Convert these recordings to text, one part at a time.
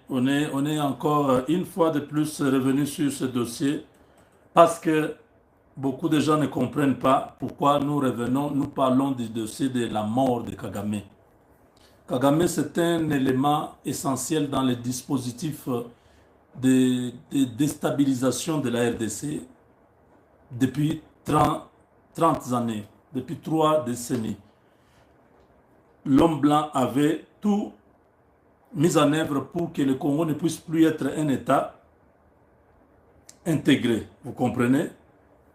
On est encore une fois de plus revenu sur ce dossier parce que beaucoup de gens ne comprennent pas pourquoi nous revenons, nous parlons du dossier de la mort de Kagame. Kagame, c'est un élément essentiel dans les dispositifs de déstabilisation de la RDC depuis 30 années, depuis 3 décennies. L'homme blanc avait tout mis en œuvre pour que le Congo ne puisse plus être un État intégré. Vous comprenez?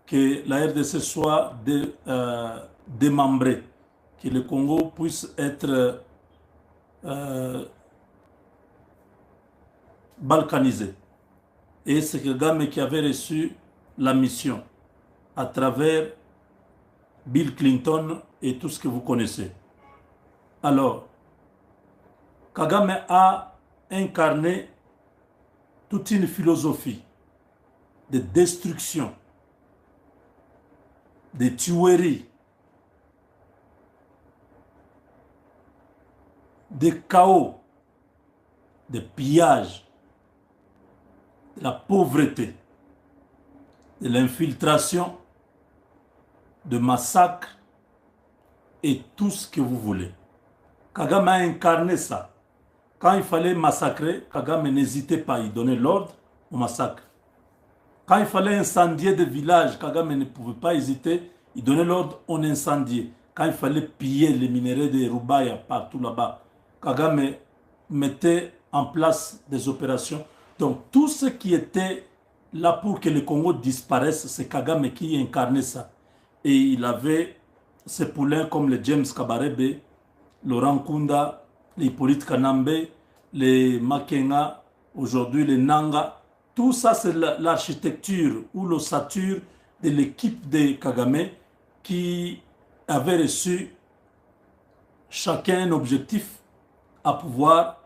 Que la RDC soit démembrée, que le Congo puisse être balkanisé. Et c'est Kagame qui avait reçu la mission à travers Bill Clinton et tout ce que vous connaissez. Alors, Kagame a incarné toute une philosophie de destruction, de tuerie, de chaos, de pillage, de la pauvreté, de l'infiltration, de massacre et tout ce que vous voulez. Kagame a incarné ça. Quand il fallait massacrer, Kagame n'hésitait pas, il donnait l'ordre au massacre. Quand il fallait incendier des villages, Kagame ne pouvait pas hésiter, il donnait l'ordre, on incendiait. Quand il fallait piller les minéraux de Rubaya partout là-bas, Kagame mettait en place des opérations. Donc tout ce qui était là pour que le Congo disparaisse, c'est Kagame qui incarnait ça. Et il avait ses poulains comme les James Kabarebe, Laurent Kunda, les Hippolyte Kanambe, les Makenga, aujourd'hui les Nanga. Tout ça, c'est l'architecture ou l'ossature de l'équipe de Kagame qui avait reçu chacun un objectif à pouvoir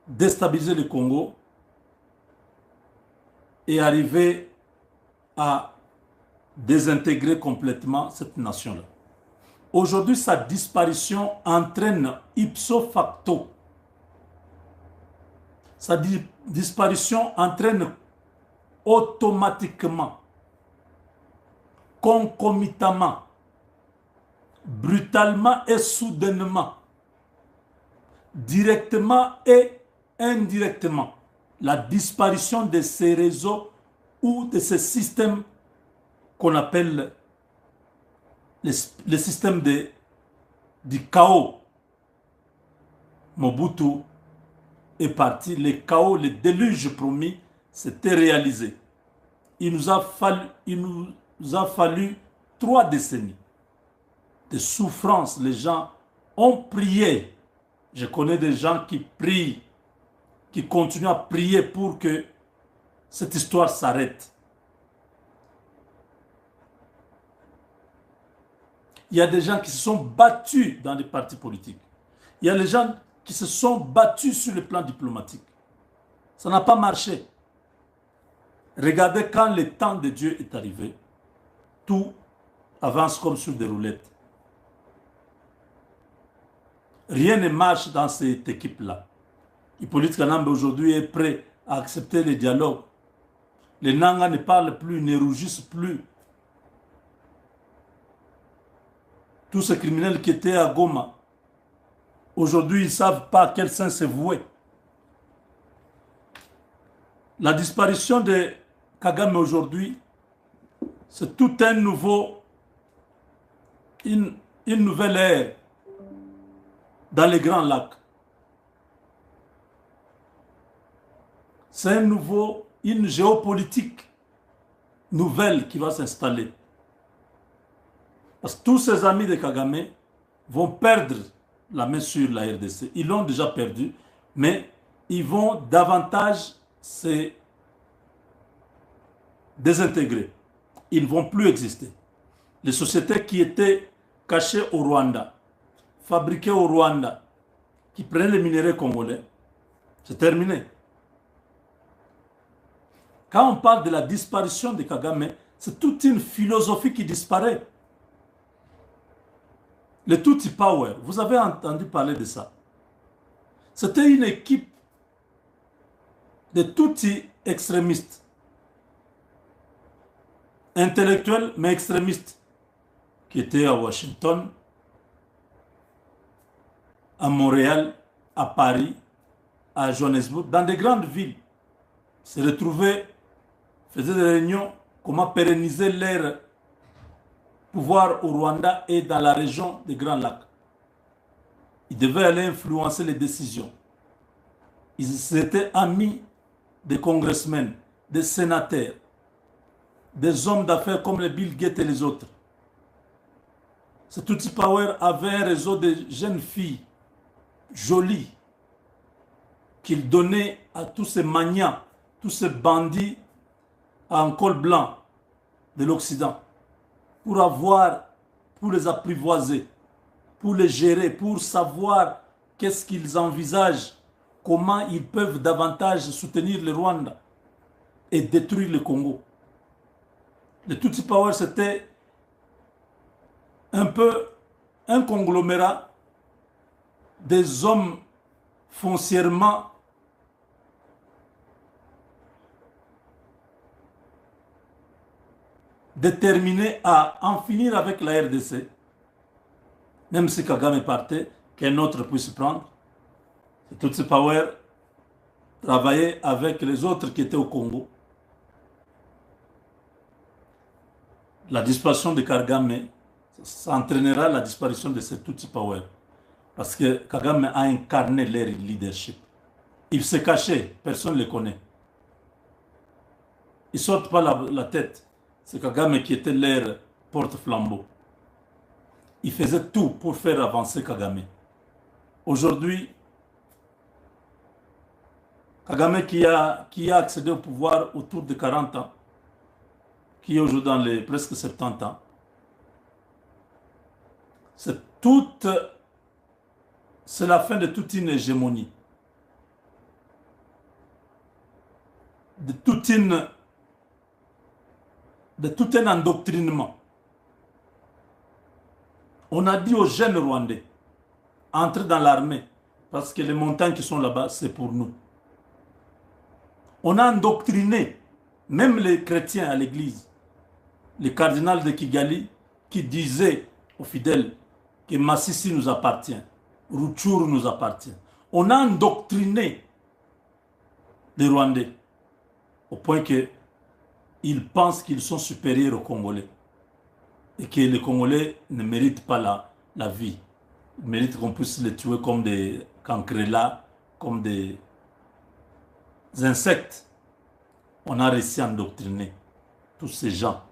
déstabiliser le Congo et arriver à désintégrer complètement cette nation-là. Aujourd'hui, sa disparition entraîne ipso facto. Sa disparition entraîne automatiquement, concomitamment, brutalement et soudainement, directement et indirectement, la disparition de ces réseaux ou de ces systèmes qu'on appelle le système du chaos. Mobutu est parti, le chaos, le déluge promis, s'était réalisé. Il nous a fallu 3 décennies de souffrance. Les gens ont prié. Je connais des gens qui prient, qui continuent à prier pour que cette histoire s'arrête. Il y a des gens qui se sont battus dans les partis politiques. Il y a des gens qui se sont battus sur le plan diplomatique. Ça n'a pas marché. Regardez, quand le temps de Dieu est arrivé, tout avance comme sur des roulettes. Rien ne marche dans cette équipe-là. Hippolyte Kanambe aujourd'hui est prêt à accepter les dialogues. Les Nanga ne parlent plus, ne rougissent plus. Tous ces criminels qui étaient à Goma, aujourd'hui, ils ne savent pas à quel sens se vouer. La disparition de Kagame aujourd'hui, c'est tout un nouveau, une nouvelle ère dans les Grands Lacs. C'est une géopolitique nouvelle qui va s'installer. Parce que tous ces amis de Kagame vont perdre la main sur la RDC. Ils l'ont déjà perdu, mais ils vont davantage se désintégrer. Ils ne vont plus exister. Les sociétés qui étaient cachées au Rwanda, fabriquées au Rwanda, qui prenaient les minéraux congolais, c'est terminé. Quand on parle de la disparition de Kagame, c'est toute une philosophie qui disparaît. Le Tutsi Power, vous avez entendu parler de ça. C'était une équipe de Tutsi extrémistes, intellectuels mais extrémistes, qui étaient à Washington, à Montréal, à Paris, à Johannesburg, dans des grandes villes. Se retrouvaient, faisaient des réunions, comment pérenniser leur pouvoir au Rwanda et dans la région des Grands Lacs. Ils devaient aller influencer les décisions. Ils étaient amis des congressmen, des sénateurs, des hommes d'affaires comme les Bill Gates et les autres. Ce Tutsi Power avait un réseau de jeunes filles jolies qu'il donnait à tous ces magnats, tous ces bandits en col blanc de l'Occident pour les apprivoiser, pour les gérer, pour savoir qu'est-ce qu'ils envisagent, comment ils peuvent davantage soutenir le Rwanda et détruire le Congo. Le Tutsi Power, c'était un peu un conglomérat des hommes foncièrement déterminés à en finir avec la RDC, même si Kagame partait, qu'un autre puisse prendre. Tutsi Power travaillait avec les autres qui étaient au Congo. La disparition de Kagame, ça entraînera la disparition de ce Tutsi Power. Parce que Kagame a incarné leur leadership. Il se cachait, personne ne le connaît. Ils ne sortent pas la tête. C'est Kagame qui était leur porte-flambeau. Il faisait tout pour faire avancer Kagame. Aujourd'hui, Kagame qui a accédé au pouvoir autour de 40 ans, qui est aujourd'hui dans les presque 70 ans, c'est la fin de toute une hégémonie, de tout un endoctrinement. On a dit aux jeunes Rwandais, entrez dans l'armée, parce que les montagnes qui sont là-bas, c'est pour nous. On a endoctriné même les chrétiens à l'église. Le cardinal de Kigali qui disait aux fidèles que Massissi nous appartient, Rutshuru nous appartient. On a endoctriné les Rwandais au point qu'ils pensent qu'ils sont supérieurs aux Congolais et que les Congolais ne méritent pas la vie. Ils méritent qu'on puisse les tuer comme des cancrelats, comme des insectes. On a réussi à endoctriner tous ces gens.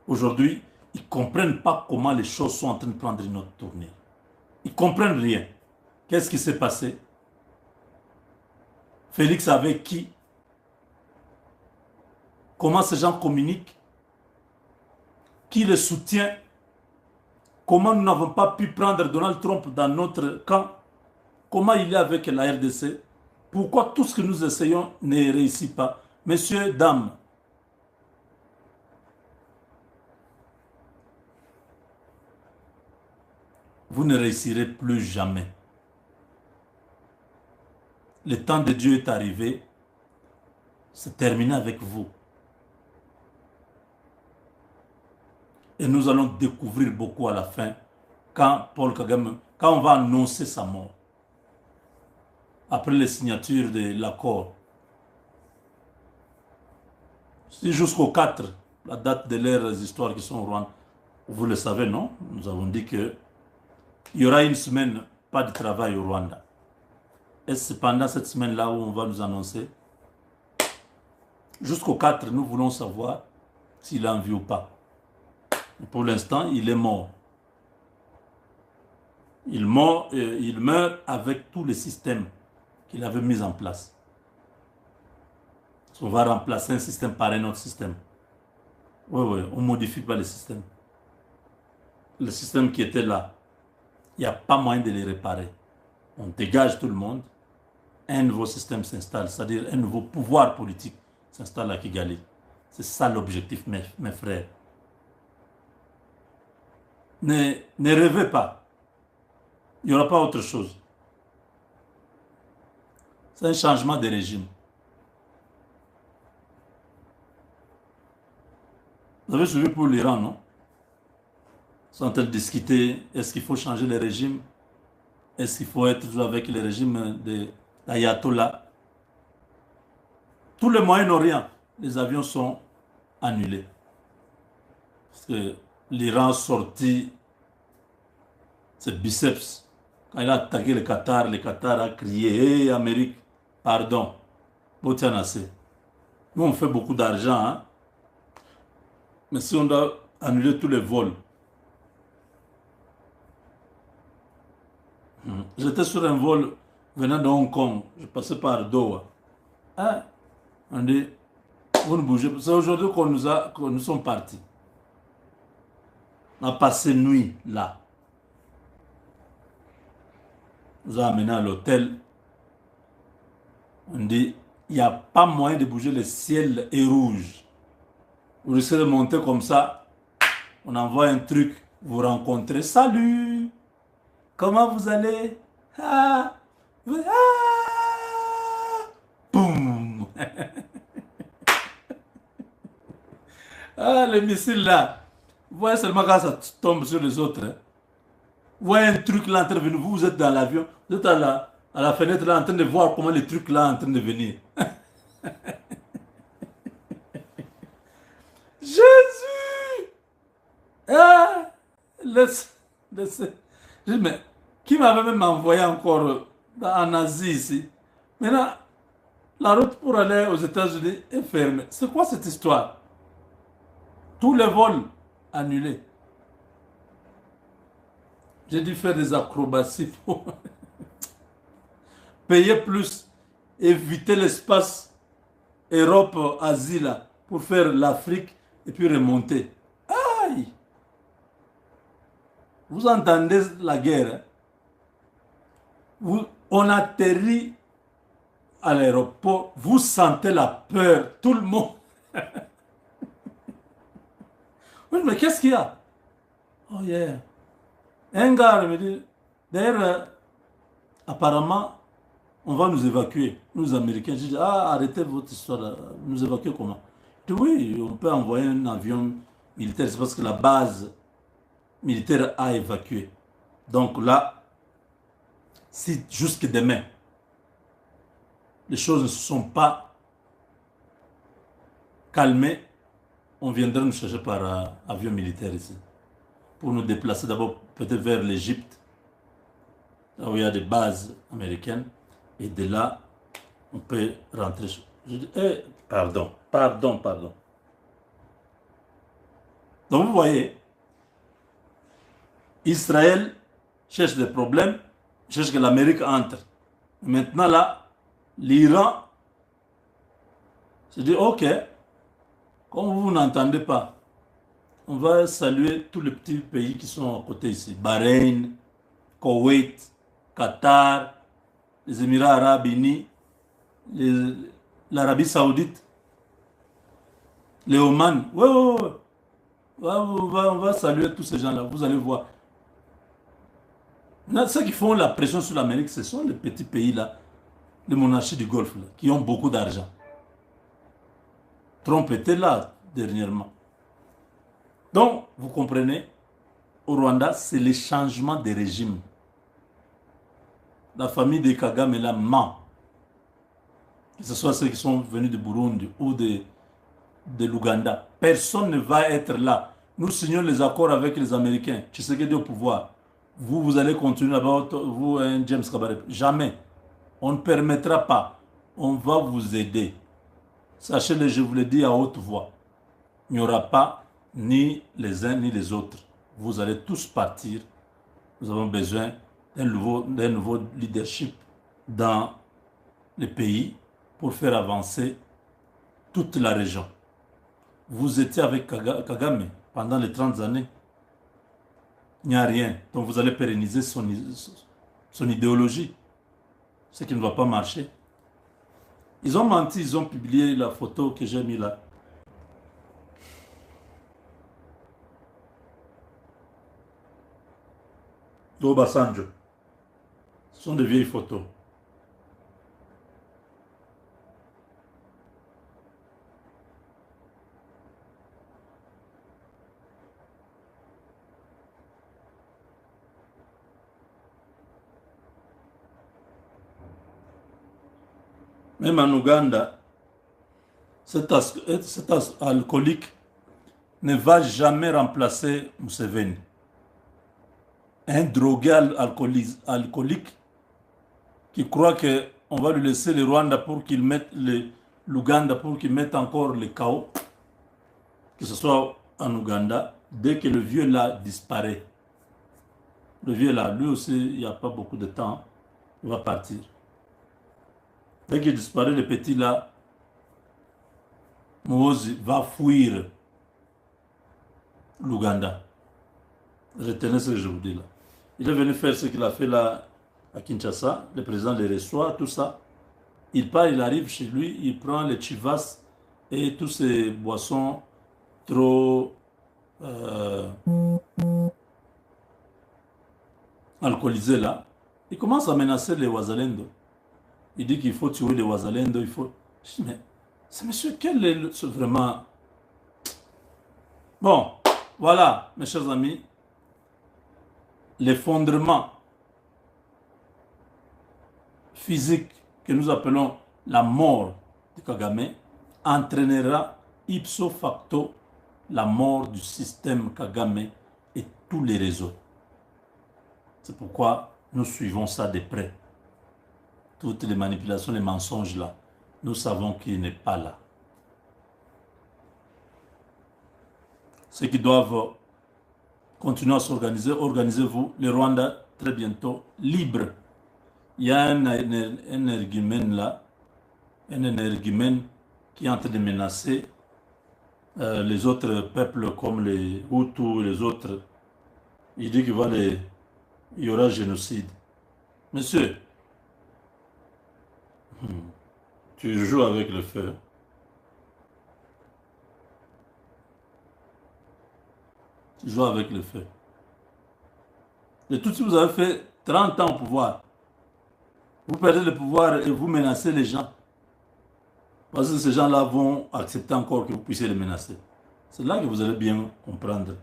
Aujourd'hui, ils ne comprennent pas comment les choses sont en train de prendre une autre tournure. Ils ne comprennent rien. Qu'est-ce qui s'est passé? Félix avec qui? Comment ces gens communiquent? Qui les soutient? Comment nous n'avons pas pu prendre Donald Trump dans notre camp? Comment il est avec la RDC? Pourquoi tout ce que nous essayons ne réussit pas? Messieurs, dames, vous ne réussirez plus jamais. Le temps de Dieu est arrivé. C'est terminé avec vous. Et nous allons découvrir beaucoup à la fin quand Paul Kagame, quand on va annoncer sa mort. Après les signatures de l'accord. C'est jusqu'au 4, la date de leurs histoires qui sont au Rwanda. Vous le savez, non? Nous avons dit que il y aura une semaine, pas de travail au Rwanda. Et c'est pendant cette semaine-là où on va nous annoncer. Jusqu'au 4, nous voulons savoir s'il a envie ou pas. Pour l'instant, il est mort. Il meurt avec tous les systèmes qu'il avait mis en place. On va remplacer un système par un autre système. Oui, on ne modifie pas le système. Le système qui était là, il n'y a pas moyen de les réparer. On dégage tout le monde. Un nouveau système s'installe, c'est-à-dire un nouveau pouvoir politique s'installe à Kigali. C'est ça l'objectif, mes frères. Ne rêvez pas. Il n'y aura pas autre chose. C'est un changement de régime. Vous avez suivi pour l'Iran, non? Ils sont en train de discuter, est-ce qu'il faut changer le régime? Est-ce qu'il faut être toujours avec le régime de l'ayatollah? Tout le Moyen-Orient, les avions sont annulés. Parce que l'Iran a sorti ses biceps. Quand il a attaqué le Qatar a crié, hé, Amérique, pardon, Botianassé. Nous, on fait beaucoup d'argent, hein? Mais si on doit annuler tous les vols. J'étais sur un vol venant de Hong Kong, je passais par Doha. Hein? On dit, vous ne bougez pas. C'est aujourd'hui que nous sommes partis. On a passé nuit là. On nous a amenés à l'hôtel. On dit, il n'y a pas moyen de bouger, le ciel est rouge. Vous risquez de monter comme ça. On envoie un truc, vous rencontrez. Salut! Comment vous allez? Ah! Ah! Boum! Ah, les missiles là. Vous voyez seulement quand ça tombe sur les autres. Hein. Vous voyez un truc là en train de venir. Vous êtes dans l'avion. Vous êtes à la fenêtre là en train de voir comment les trucs là en train de venir. Jésus! Ah! Laisse. Je dis, mais qui m'avait même envoyé encore en Asie ici? Maintenant, la route pour aller aux États-Unis est fermée. C'est quoi cette histoire? Tous les vols annulés. J'ai dû faire des acrobaties pour payer plus, éviter l'espace Europe-Asie là, pour faire l'Afrique et puis remonter. Aïe! Vous entendez la guerre? Hein? On atterrit à l'aéroport, vous sentez la peur, tout le monde. Oui, mais qu'est-ce qu'il y a? Oh yeah. Un gars me dit, d'ailleurs, apparemment, on va nous évacuer, nous Américains. Je dis, ah, arrêtez votre histoire, là. Nous évacuer comment? Je dis, oui, on peut envoyer un avion militaire, c'est parce que la base militaire a évacué. Donc là, si jusque demain, les choses ne se sont pas calmées, on viendra nous chercher par avion militaire ici. Pour nous déplacer d'abord peut-être vers l'Égypte, là où il y a des bases américaines. Et de là, on peut rentrer. Je dis, pardon. Donc vous voyez, Israël cherche des problèmes, cherche que l'Amérique entre. Maintenant là, l'Iran se dit, ok, comme vous n'entendez pas, on va saluer tous les petits pays qui sont à côté ici. Bahreïn, Koweït, Qatar, les Émirats arabes unis, l'Arabie saoudite, les Oman. Ouais. On va saluer tous ces gens-là, vous allez voir. Ceux qui font la pression sur l'Amérique, ce sont les petits pays-là, les monarchies du Golfe, là, qui ont beaucoup d'argent. Trump était là dernièrement. Donc, vous comprenez, au Rwanda, c'est le changement de régime. La famille de Kagame là ment. Que ce soit ceux qui sont venus de Burundi ou de l'Ouganda. Personne ne va être là. Nous signons les accords avec les Américains. Tshisekedi au pouvoir. Vous allez continuer là-bas, vous, James Kabarebe. Jamais. On ne permettra pas. On va vous aider. Sachez-le, je vous le dis à haute voix. Il n'y aura pas ni les uns ni les autres. Vous allez tous partir. Nous avons besoin d'un nouveau leadership dans le pays pour faire avancer toute la région. Vous étiez avec Kagame pendant les 30 années. Il n'y a rien. Donc vous allez pérenniser son idéologie. Ce qui ne va pas marcher. Ils ont menti, ils ont publié la photo que j'ai mis là. D'Obasanjo. Ce sont de vieilles photos. Même en Ouganda, cet alcoolique ne va jamais remplacer Museveni. Un drogué alcoolique qui croit qu'on va lui laisser le Rwanda pour qu'il mette l'Ouganda pour qu'il mette encore le chaos, que ce soit en Ouganda, dès que le vieux là disparaît. Le vieux là, lui aussi, il n'y a pas beaucoup de temps, il va partir. Dès qu'il disparaît, le petit là, Moïse va fuir l'Ouganda. Retenez ce que je vous dis là. Il est venu faire ce qu'il a fait là à Kinshasa. Le président le reçoit, tout ça. Il part, il arrive chez lui, il prend les chivas et tous ces boissons trop alcoolisées là. Il commence à menacer les Wazalendo. Il dit qu'il faut tuer les Wazalendo, il faut... Je dis, mais c'est monsieur, quel est vraiment... Bon, voilà, mes chers amis, l'effondrement physique que nous appelons la mort de Kagame entraînera ipso facto la mort du système Kagame et tous les réseaux. C'est pourquoi nous suivons ça de près. Toutes les manipulations, les mensonges là, nous savons qu'il n'est pas là. Ceux qui doivent continuer à s'organiser, organisez-vous. Le Rwanda, très bientôt, libre. Il y a un énergumène là, un énergumène qui est en train de menacer les autres peuples comme les Hutus et les autres. Il dit qu'il y aura génocide. Monsieur, tu joues avec le feu. Tu joues avec le feu. Et tout ce que vous avez fait 30 ans au pouvoir, vous perdez le pouvoir et vous menacez les gens. Parce que ces gens-là vont accepter encore que vous puissiez les menacer. C'est là que vous allez bien comprendre.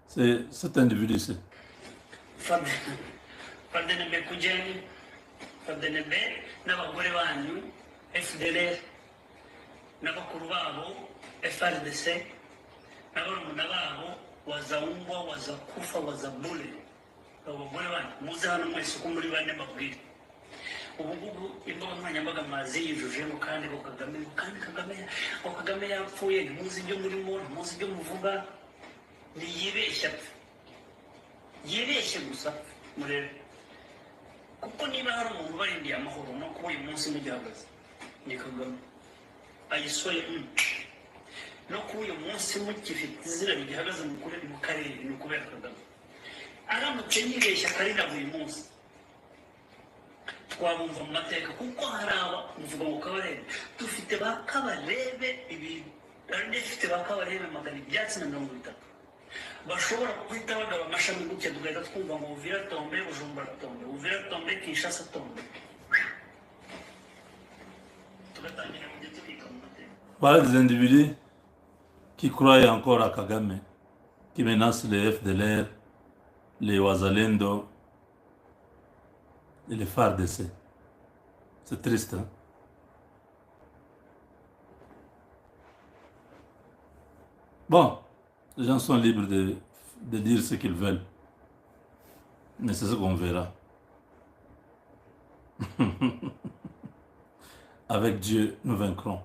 C'est cet individu-ci. Wazaumbwa, wazakufa, wazabule. Abagore bane muze hano mwese uko muri bane babwire. Ubugugu imbaga nkoranyambaga mazi yijujemo kandi Kagame yapfuye ntimuzi ibyo murimo ntimuzi ibyo muvuga niyibeshya yibeshye gusa murebe kuko niba hari umuntu barindiye amahoro no kuba uyu munsi mugihagaze ni Kagame ayisoye no kuba uyu munsi mugifite izina rigihagaze mu karere ni ukubera Kagame aramutse yibeshya akarira buri munsi twabumva mu mateka kuko hari aba muvuga ngo Kabarebe dufite ba Kabarebe ibintu kandi dufite ba Kabarebe magana ibyatsi na 30 bashobora guhita bagaba amashami gutya tugahita twumva ngo Uvira tombe Bujumbura tombe Uvira tombe Kinshasa tombe tugatangira mu gihe tubika mu mateka. Voilà des individus qui croient encore à Kagame, qui menacent les FDLR, les Wazalendo et les FARDC. C'est triste, hein? Bon, les gens sont libres de dire ce qu'ils veulent. Mais c'est ce qu'on verra. Avec Dieu, nous vaincrons.